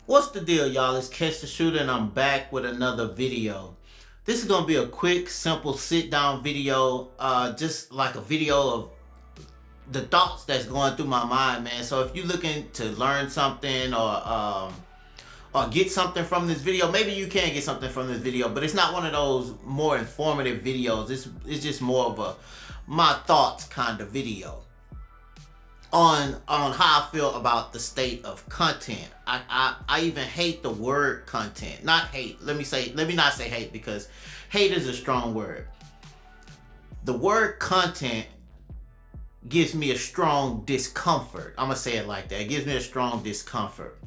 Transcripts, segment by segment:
What's the deal, y'all? It's Catch the Shooter, and I'm back with another video. This is gonna be a quick, simple sit-down video, just like a video of the thoughts that's going through my mind, man. So if you're looking to learn something or get something from this video, maybe you can get something from this video, but it's not one of those more informative videos. It's just more of a my thoughts kind of video on how I feel about the state of content. I even hate the word content. Not hate. Let me not say hate, because hate is a strong word. The word content gives me a strong discomfort. I'm gonna say it like that. It gives me a strong discomfort.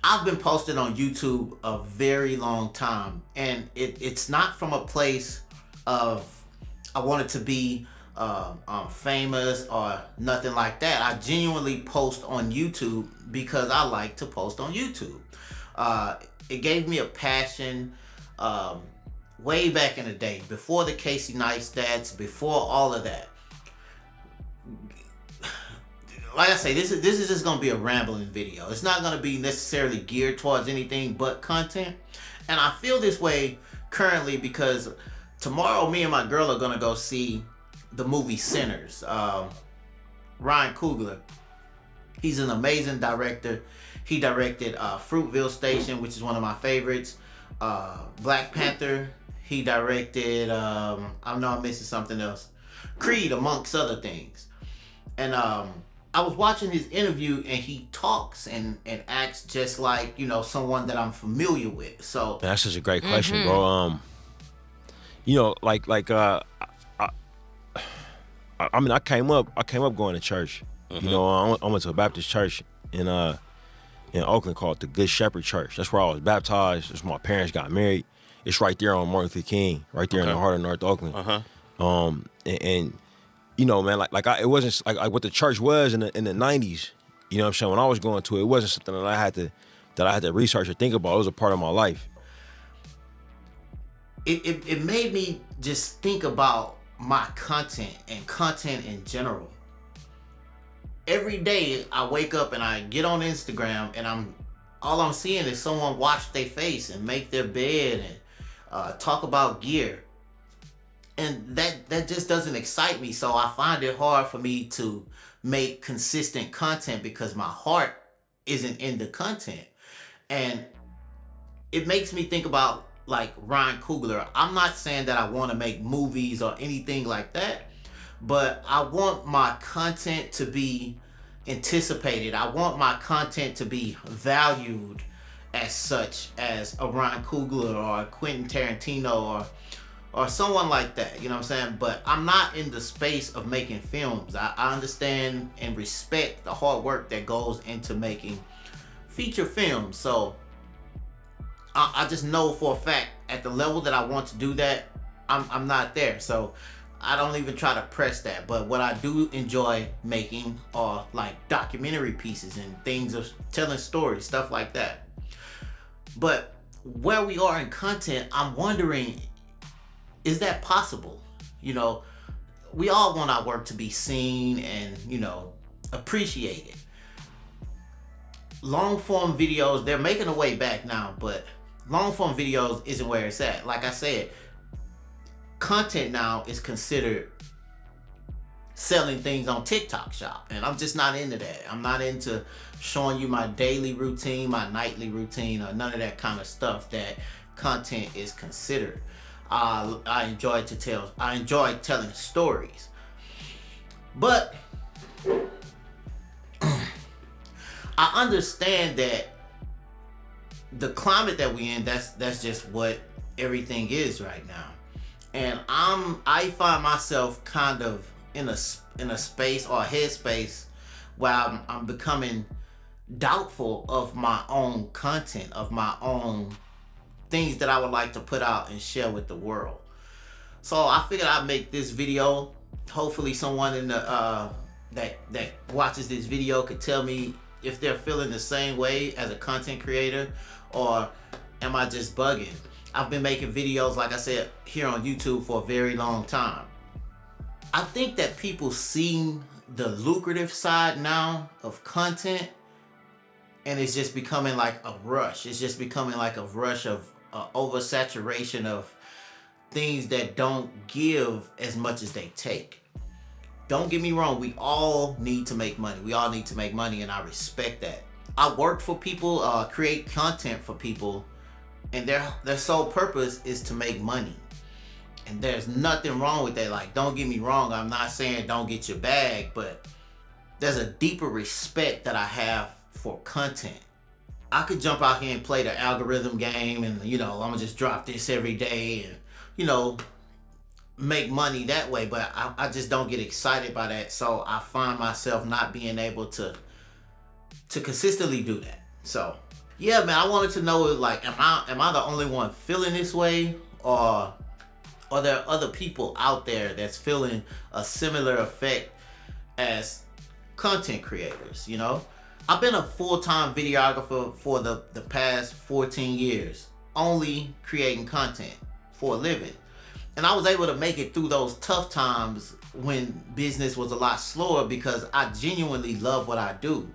I've been posting on YouTube a very long time, and it's not from a place of I want it to be famous or nothing like that. I genuinely post on YouTube because I like to post on YouTube. It gave me a passion way back in the day, before the Casey Neistats, before all of that. Like I say, this is just gonna be a rambling video. It's not gonna be necessarily geared towards anything but content. And I feel this way currently because tomorrow me and my girl are gonna go see the movie Sinners. Ryan Coogler, he's an amazing director. He directed Fruitvale Station, which is one of my favorites. Black Panther. He directed, I know I'm missing something else, Creed, amongst other things. And I was watching his interview, and he talks and acts just like, you know, someone that I'm familiar with. So that's such a great question, bro. You know, I mean, I came up going to church. You know, I went to a Baptist church in Oakland called the Good Shepherd Church. That's where I was baptized. That's where my parents got married. It's right there on Martin Luther King, right there in the heart of North Oakland. And you know, man, it wasn't like what the church was in the 90s. You know what I'm saying? When I was going to it, it wasn't something that I had to research or think about. It was a part of my life. It made me just think about my content and content in general. Every day I wake up and I get on Instagram, and all I'm seeing is someone wash their face and make their bed and talk about gear. And that just doesn't excite me. So I find it hard for me to make consistent content because my heart isn't in the content. And it makes me think about like Ryan Coogler. I'm not saying that I want to make movies or anything like that, but I want my content to be anticipated. I want my content to be valued as such as a Ryan Coogler or a Quentin Tarantino or someone like that, you know what I'm saying? But I'm not in the space of making films. I understand and respect the hard work that goes into making feature films. So I just know for a fact at the level that I want to do that, I'm not there. So I don't even try to press that. But what I do enjoy making are like documentary pieces and things of telling stories, stuff like that. But where we are in content, I'm wondering, is that possible? You know, we all want our work to be seen and, you know, appreciated. Long form videos, they're making a way back now, but long form videos isn't where it's at. Like I said, content now is considered selling things on TikTok Shop, and I'm just not into that. I'm not into showing you my daily routine, my nightly routine, or none of that kind of stuff that content is considered. I enjoy telling stories, but I understand that the climate that we in, that's just what everything is right now. And I find myself kind of in a space or a headspace where I'm becoming doubtful of my own content, of my own things that I would like to put out and share with the world. So I figured I'd make this video. Hopefully someone in the that watches this video could tell me if they're feeling the same way as a content creator, or am I just bugging? I've been making videos, like I said, here on YouTube for a very long time. I think that people see the lucrative side now of content and it's just becoming like a rush. It's just becoming like a rush of oversaturation of things that don't give as much as they take. Don't get me wrong, we all need to make money. We all need to make money, and I respect that. I work for people, create content for people, and their sole purpose is to make money. And there's nothing wrong with that. Like, don't get me wrong, I'm not saying don't get your bag, but there's a deeper respect that I have for content. I could jump out here and play the algorithm game and, I'm gonna just drop this every day and, make money that way, but I just don't get excited by that. So I find myself not being able to consistently do that. So yeah, man, I wanted to know, like, am I the only one feeling this way, or are there other people out there that's feeling a similar effect as content creators? I've been a full-time videographer for the past 14 years, only creating content for a living. And I was able to make it through those tough times when business was a lot slower because I genuinely love what I do.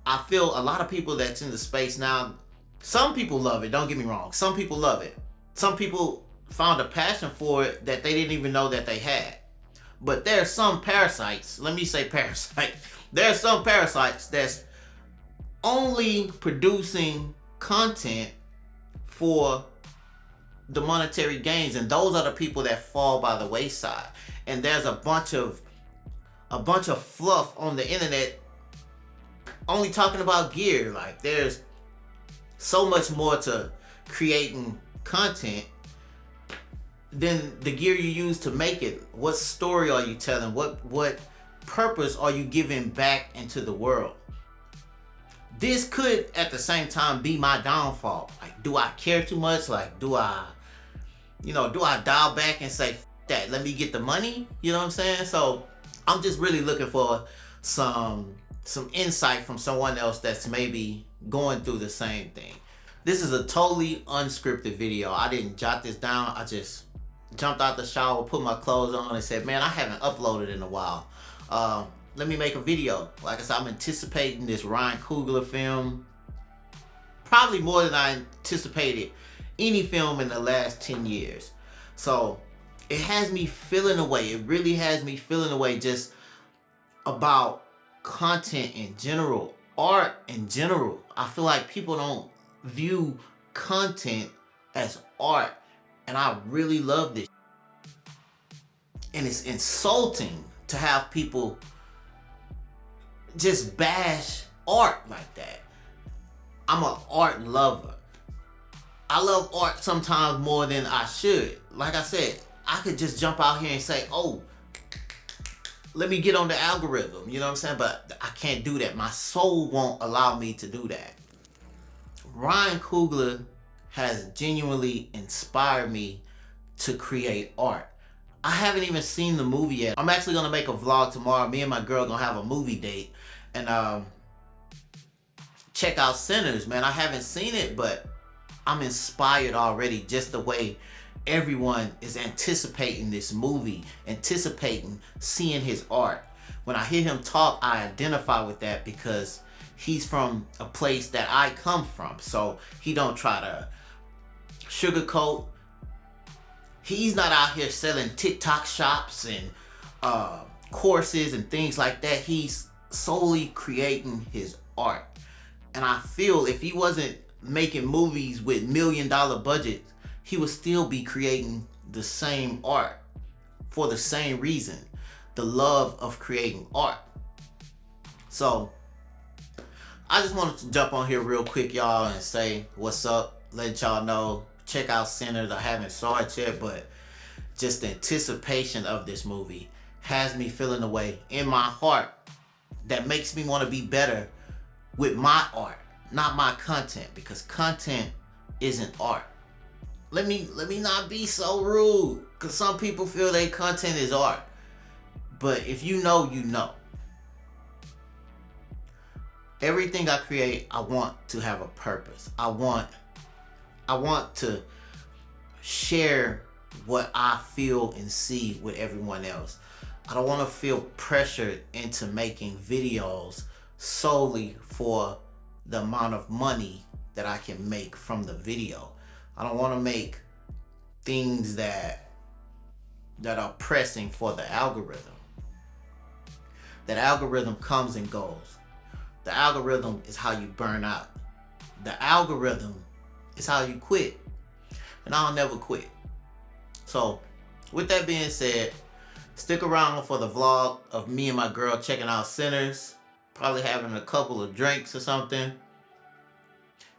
I feel a lot of people that's in the space now, some people love it, don't get me wrong. Some people love it. Some people found a passion for it that they didn't even know that they had. But there are some parasites, let me say parasite. There are some parasites that's only producing content for the monetary gains, and those are the people that fall by the wayside. And there's a bunch of fluff on the internet only talking about gear. Like, there's so much more to creating content than the gear you use to make it. What story are you telling? What purpose are you giving back into the world? This could at the same time be my downfall. Like, do I care too much? Like, do I dial back and say, F that, let me get the money? You know what I'm saying? So I'm just really looking for some insight from someone else that's maybe going through the same thing. This is a totally unscripted video. I didn't jot this down. I just jumped out the shower, put my clothes on, and said, man, I haven't uploaded in a while. Let me make a video. Like I said, I'm anticipating this Ryan Coogler film probably more than I anticipated any film in the last 10 years. So it has me feeling away. It really has me feeling away just about content in general, art in general. I feel like people don't view content as art, and I really love this. And it's insulting to have people just bash art like that. I'm an art lover. I love art sometimes more than I should. Like I said, I could just jump out here and say, oh, let me get on the algorithm, you know what I'm saying? But I can't do that. My soul won't allow me to do that. Ryan Coogler has genuinely inspired me to create art. I haven't even seen the movie yet. I'm actually gonna make a vlog tomorrow. Me and my girl gonna have a movie date and check out Sinners, man. I haven't seen it, but I'm inspired already, just the way everyone is anticipating this movie, anticipating seeing his art. When I hear him talk, I identify with that because he's from a place that I come from. So he don't try to sugarcoat. He's not out here selling TikTok shops and courses and things like that. He's solely creating his art. And I feel if he wasn't making movies with $1 million budgets, he would still be creating the same art for the same reason, the love of creating art. So I just wanted to jump on here real quick, y'all, and say what's up, let y'all know, check out Sinners. I haven't saw it yet, but just the anticipation of this movie has me feeling a way in my heart that makes me want to be better with my art, not my content, because content isn't art. Let me not be so rude, because some people feel their content is art. But if you know, you know. Everything I create, I want to have a purpose. I want to share what I feel and see with everyone else. I don't want to feel pressured into making videos solely for the amount of money that I can make from the video. I don't want to make things that are pressing for the algorithm. That algorithm comes and goes. The algorithm is how you burn out. The algorithm is how you quit. And I'll never quit. So, with that being said, stick around for the vlog of me and my girl checking out Sinners, probably having a couple of drinks or something.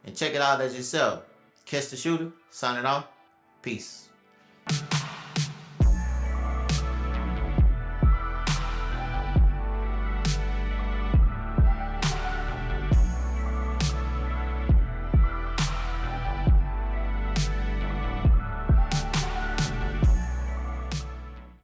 And check it out as yourself. Catch the Shooter, signing off. Peace.